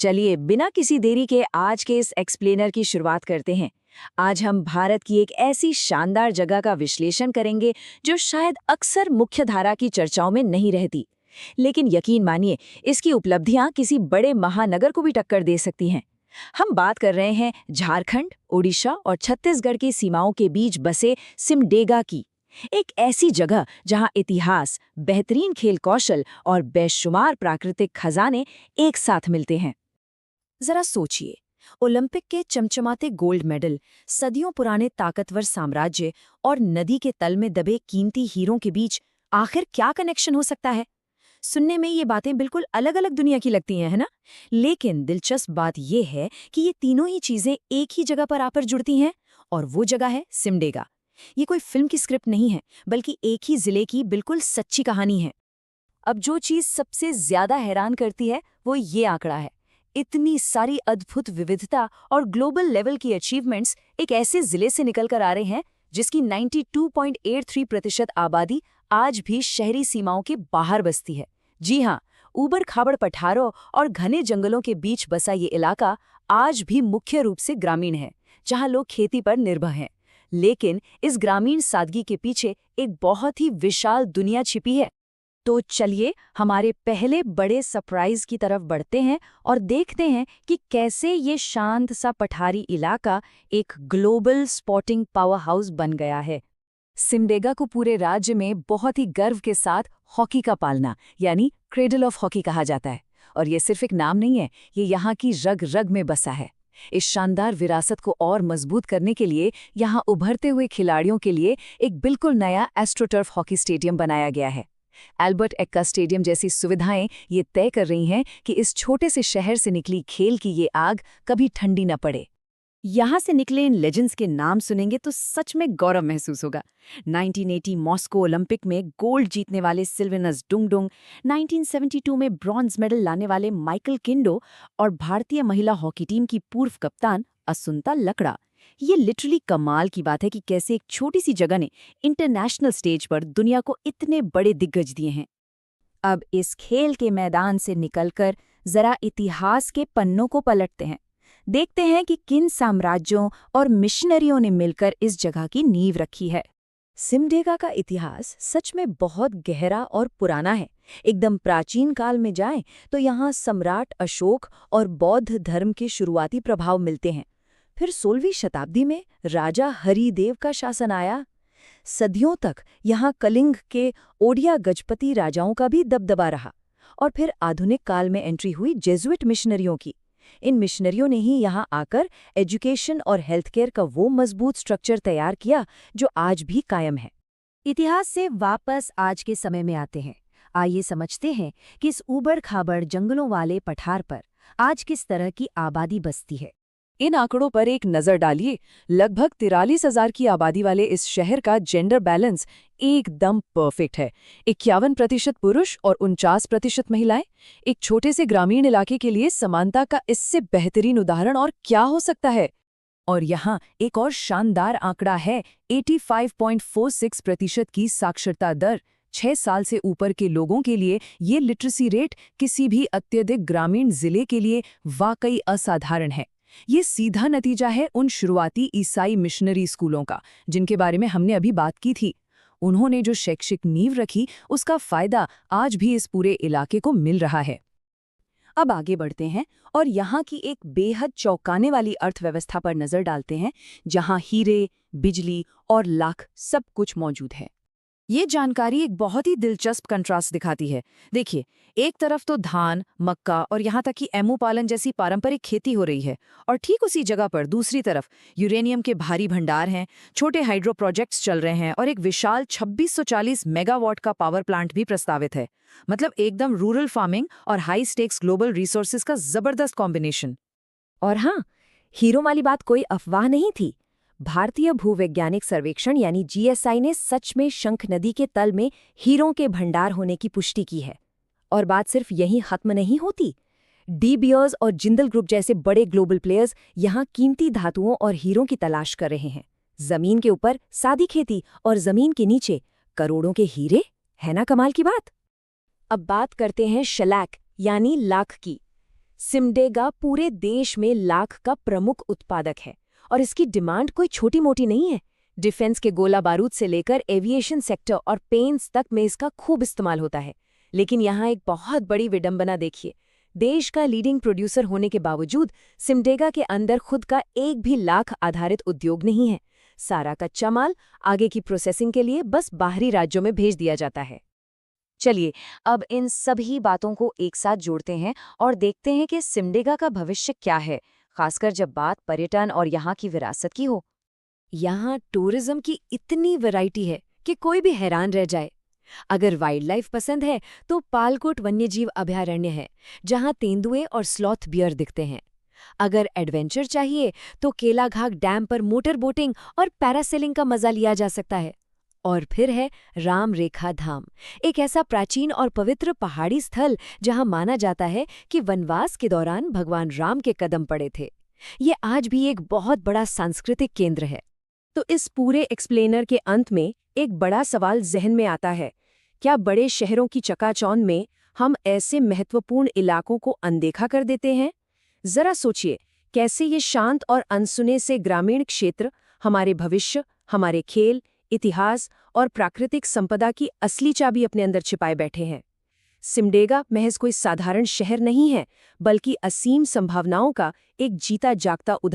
चलिए बिना किसी देरी के आज के इस एक्सप्लेनर की शुरुआत करते हैं। आज हम भारत की एक ऐसी शानदार जगह का विश्लेषण करेंगे जो शायद अक्सर मुख्यधारा की चर्चाओं में नहीं रहती, लेकिन यकीन मानिए इसकी उपलब्धियां किसी बड़े महानगर को भी टक्कर दे सकती हैं। हम बात कर रहे हैं झारखंड, ओडिशा और छत्तीसगढ़ की सीमाओं के बीच बसे सिमडेगा की। एक ऐसी जगह जहां इतिहास, बेहतरीन खेल कौशल और बेशुमार प्राकृतिक खजाने एक साथ मिलते हैं। जरा सोचिए, ओलंपिक के चमचमाते गोल्ड मेडल, सदियों पुराने ताकतवर साम्राज्य और नदी के तल में दबे कीमती हीरों के बीच आखिर क्या कनेक्शन हो सकता है? सुनने में ये बातें बिल्कुल अलग अलग दुनिया की लगती हैं, है ना? लेकिन दिलचस्प बात यह है कि ये तीनों ही चीजें एक ही जगह पर आकर जुड़ती हैं, और वो जगह है सिमडेगा। ये कोई फिल्म की स्क्रिप्ट नहीं है, बल्कि एक ही जिले की बिल्कुल सच्ची कहानी है। अब जो चीज सबसे ज्यादा हैरान करती है वो ये आंकड़ा है। इतनी सारी अद्भुत विविधता और ग्लोबल लेवल की अचीवमेंट्स एक ऐसे जिले से निकलकर आ रहे हैं जिसकी 92.83% आबादी आज भी शहरी सीमाओं के बाहर बसती है। जी हाँ, ऊबड़ खाबड़ पठारों और घने जंगलों के बीच बसा ये इलाका आज भी मुख्य रूप से ग्रामीण है, जहाँ लोग खेती पर निर्भर हैं। लेकिन इस ग्रामीण सादगी के पीछे एक बहुत ही विशाल दुनिया छिपी है। तो चलिए हमारे पहले बड़े सरप्राइज की तरफ बढ़ते हैं और देखते हैं कि कैसे ये शांत सा पठारी इलाका एक ग्लोबल स्पोर्टिंग पावर हाउस बन गया है। सिमडेगा को पूरे राज्य में बहुत ही गर्व के साथ हॉकी का पालना यानी क्रेडल ऑफ हॉकी कहा जाता है। और ये सिर्फ एक नाम नहीं है, ये यहाँ की रग रग में बसा है। इस शानदार विरासत को और मजबूत करने के लिए यहाँ उभरते हुए खिलाड़ियों के लिए एक बिल्कुल नया एस्ट्रोटर्फ हॉकी स्टेडियम बनाया गया है। एल्बर्ट एक्का स्टेडियम जैसी सुविधाएं ये तय कर रही हैं कि इस छोटे से शहर से निकली खेल की ये आग कभी ठंडी न पड़े। यहाँ से निकले इन लेजेंड्स के नाम सुनेंगे तो सच में गौरव महसूस होगा। 1980 मॉस्को ओलंपिक में गोल्ड जीतने वाले सिल्वेनस डुंगडुंग, 1972 में ब्रॉन्ज मेडल लाने वाले माइकल किंडो और भारतीय महिला हॉकी टीम की पूर्व कप्तान असुंता लकड़ा। ये लिटरली कमाल की बात है कि कैसे एक छोटी सी जगह ने इंटरनेशनल स्टेज पर दुनिया को इतने बड़े दिग्गज दिए हैं। अब इस खेल के मैदान से निकलकर जरा इतिहास के पन्नों को पलटते हैं। देखते हैं कि किन साम्राज्यों और मिशनरियों ने मिलकर इस जगह की नींव रखी है। सिमडेगा का इतिहास सच में बहुत गहरा और पुराना है। एकदम प्राचीन काल में जाएं तो यहाँ सम्राट अशोक और बौद्ध धर्म के शुरुआती प्रभाव मिलते हैं। फिर 16वीं शताब्दी में राजा हरिदेव का शासन आया। सदियों तक यहाँ कलिंग के ओडिया गजपति राजाओं का भी दबदबा रहा। और फिर आधुनिक काल में एंट्री हुई जेजुइट मिशनरियों की। इन मिशनरियों ने ही यहाँ आकर एजुकेशन और हेल्थ केयर का वो मजबूत स्ट्रक्चर तैयार किया जो आज भी कायम है। इतिहास से वापस आज के समय में आते हैं। आइए समझते हैं कि इस ऊबड़ खाबड़ जंगलों वाले पठार पर आज किस तरह की आबादी बसती है। इन आंकड़ों पर एक नज़र डालिए। लगभग 43,000 की आबादी वाले इस शहर का जेंडर बैलेंस एकदम परफेक्ट है। 51% पुरुष और 49% महिलाएं। एक छोटे से ग्रामीण इलाके के लिए समानता का इससे बेहतरीन उदाहरण और क्या हो सकता है। और यहाँ एक और शानदार आंकड़ा है, 85.46% की साक्षरता दर। 6 साल से ऊपर के लोगों के लिए ये लिटरेसी रेट किसी भी अत्यधिक ग्रामीण जिले के लिए वाकई असाधारण है। ये सीधा नतीजा है उन शुरुआती ईसाई मिशनरी स्कूलों का, जिनके बारे में हमने अभी बात की थी। उन्होंने जो शैक्षिक नींव रखी, उसका फायदा आज भी इस पूरे इलाके को मिल रहा है। अब आगे बढ़ते हैं और यहाँ की एक बेहद चौंकाने वाली अर्थव्यवस्था पर नजर डालते हैं, जहाँ हीरे, बिजली और लाख सब कुछ मौजूद है। ये जानकारी एक बहुत ही दिलचस्प कंट्रास्ट दिखाती है। देखिए, एक तरफ तो धान, मक्का और यहाँ तक कि एमू पालन जैसी पारंपरिक खेती हो रही है, और ठीक उसी जगह पर दूसरी तरफ यूरेनियम के भारी भंडार हैं, छोटे हाइड्रो प्रोजेक्ट्स चल रहे हैं और एक विशाल 2640 मेगावाट का पावर प्लांट भी प्रस्तावित है। मतलब एकदम रूरल फार्मिंग और हाई स्टेक्स ग्लोबल रिसोर्सेज का जबरदस्त कॉम्बिनेशन। और हाँ, हीरों वाली बात कोई अफवाह नहीं थी। भारतीय भूवैज्ञानिक सर्वेक्षण यानी जीएसआई ने सच में शंख नदी के तल में हीरों के भंडार होने की पुष्टि की है। और बात सिर्फ यहीं खत्म नहीं होती। डी बियर्स और जिंदल ग्रुप जैसे बड़े ग्लोबल प्लेयर्स यहाँ कीमती धातुओं और हीरों की तलाश कर रहे हैं। जमीन के ऊपर सादी खेती और जमीन के नीचे करोड़ों के हीरे, है ना कमाल की बात। अब बात करते हैं शलैक यानी लाख की। सिमडेगा पूरे देश में लाख का प्रमुख उत्पादक है और इसकी डिमांड कोई छोटी मोटी नहीं है। डिफेंस के गोला बारूद से लेकर एविएशन सेक्टर और पेंट्स तक में इसका खूब इस्तेमाल होता है। लेकिन यहाँ एक बहुत बड़ी विडंबना देखिए, देश का लीडिंग प्रोड्यूसर होने के बावजूद सिमडेगा के अंदर खुद का एक भी लाख आधारित उद्योग नहीं है। सारा कच्चा माल आगे की प्रोसेसिंग के लिए बस बाहरी राज्यों में भेज दिया जाता है। चलिए अब इन सभी बातों को एक साथ जोड़ते हैं और देखते हैं कि सिमडेगा का भविष्य क्या है, खासकर जब बात पर्यटन और यहाँ की विरासत की हो। यहाँ टूरिज्म की इतनी वैरायटी है कि कोई भी हैरान रह जाए। अगर वाइल्ड लाइफ पसंद है तो पालकोट वन्यजीव अभयारण्य है, जहाँ तेंदुए और स्लॉथ बियर दिखते हैं। अगर एडवेंचर चाहिए तो केलाघाट डैम पर मोटर बोटिंग और पैरासेलिंग का मजा लिया जा सकता है। और फिर है राम रेखा धाम, एक ऐसा प्राचीन और पवित्र पहाड़ी स्थल जहां माना जाता है कि वनवास के दौरान भगवान राम के कदम पड़े थे। ये आज भी एक बहुत बड़ा सांस्कृतिक केंद्र है। तो इस पूरे एक्सप्लेनर के अंत में एक बड़ा सवाल जहन में आता है, क्या बड़े शहरों की चकाचौंध में हम ऐसे महत्वपूर्ण इलाकों को अनदेखा कर देते हैं? जरा सोचिए, कैसे ये शांत और अनसुने से ग्रामीण क्षेत्र हमारे भविष्य, हमारे खेल, इतिहास और प्राकृतिक संपदा की असली चाबी अपने अंदर छिपाए बैठे हैं। सिमडेगा महज कोई साधारण शहर नहीं है, बल्कि असीम संभावनाओं का एक जीता जागता उदाहरण